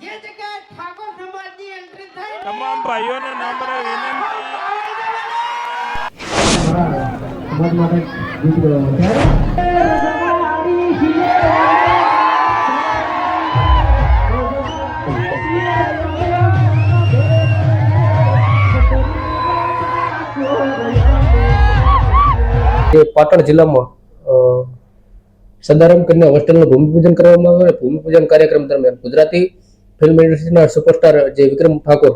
જે જગ્યાએ ઠાકોર સમાજની એન્ટ્રી થઈ તમામ ભાઈઓને નમ્ર વિનંતી સમાજ માટે ગીત પાટણ જિલ્લામાં સદારામ કન્યા હોસ્ટેલનું ભૂમિપૂજન કરવામાં આવ્યું. ભૂમિપૂજન કાર્યક્રમ દરમિયાન ગુજરાતી ફિલ્મ ઇન્ડસ્ટ્રીના સુપરસ્ટાર જે વિક્રમ ઠાકોર,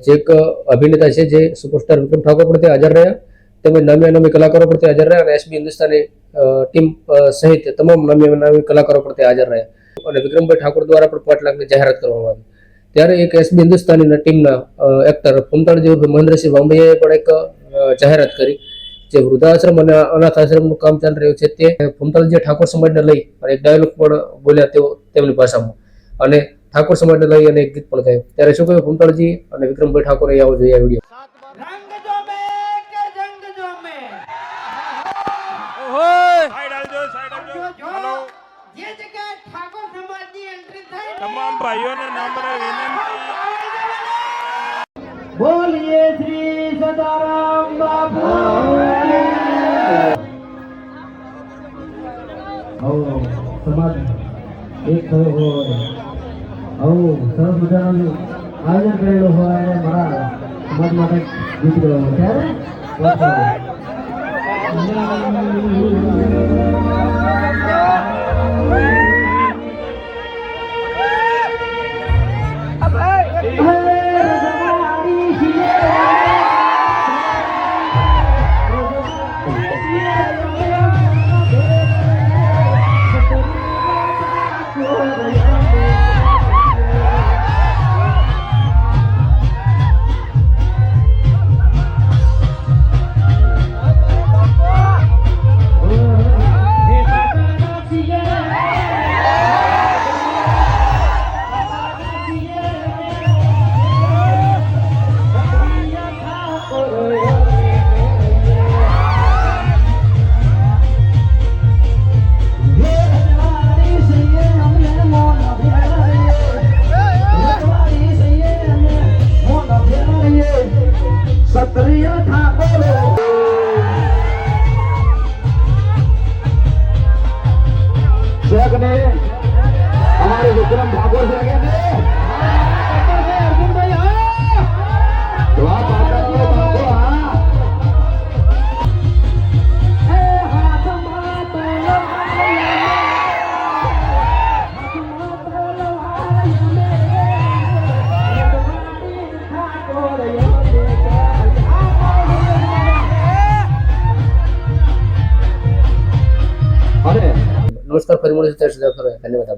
જે એક અભિનેતા છે, જે સુપરસ્ટાર વિક્રમ ઠાકોર પણ ત્યાં હાજર રહ્યા, તેમજ નામી અનામી કલાકારો પણ ત્યાં હાજર રહ્યા અને એસબી હિન્દુસ્તાની ટીમ સહિત તમામ નામી અનામી કલાકારો પણ ત્યાં હાજર રહ્યા અને વિક્રમભાઈ ઠાકોર દ્વારા પણ 5 લાખની જાહેરાત કરવામાં આવી. ત્યારે એક એસબી હિન્દુસ્તાની ટીમના એક્ટર ફૂમતાળજી મહેન્દ્રસિંહ વાંભૈયાએ પણ એક જાહેરાત કરી. જે વૃદ્ધાશ્રમ અને અનાથ આશ્રમનું કામ ચાલી રહ્યું છે તે ફૂમતાળજી ઠાકોર સમાજને લઈ અને એક ડાયલોગ પણ બોલ્યા તેઓ તેમની ભાષામાં, અને ઠાકોર સમાજને લઈ અને એક ગીત પણ ગાયું. ત્યારે શું કહ્યું ફૂમતાળજી અને વિક્રમભાઈ ઠાકોરે આવો જોઈએ વિડીયો. રંગ જો મે કે જંગ જો મે સાઈડ આવજો, સાઈડ આવજો. હલો, જે જગ્યાએ ઠાકોર સમાજની એન્ટ્રી થઈ તમામ ભાઈઓને નમ્ર વિનંતી બોલીએ શ્રી સદારામ બાપુ. સમાજ એક થયો હોય, સરસ મજાનું આયોજન કરેલું હોય અને મારા સમાજ માટે ગીત ગાવાનું ત્યારે हमारे विक्रम ठाकुर से आगे अर्जुन भाई નમસ્કાર, ફરી મળીશું. ત્યાં સુધી ધન્યવાદ.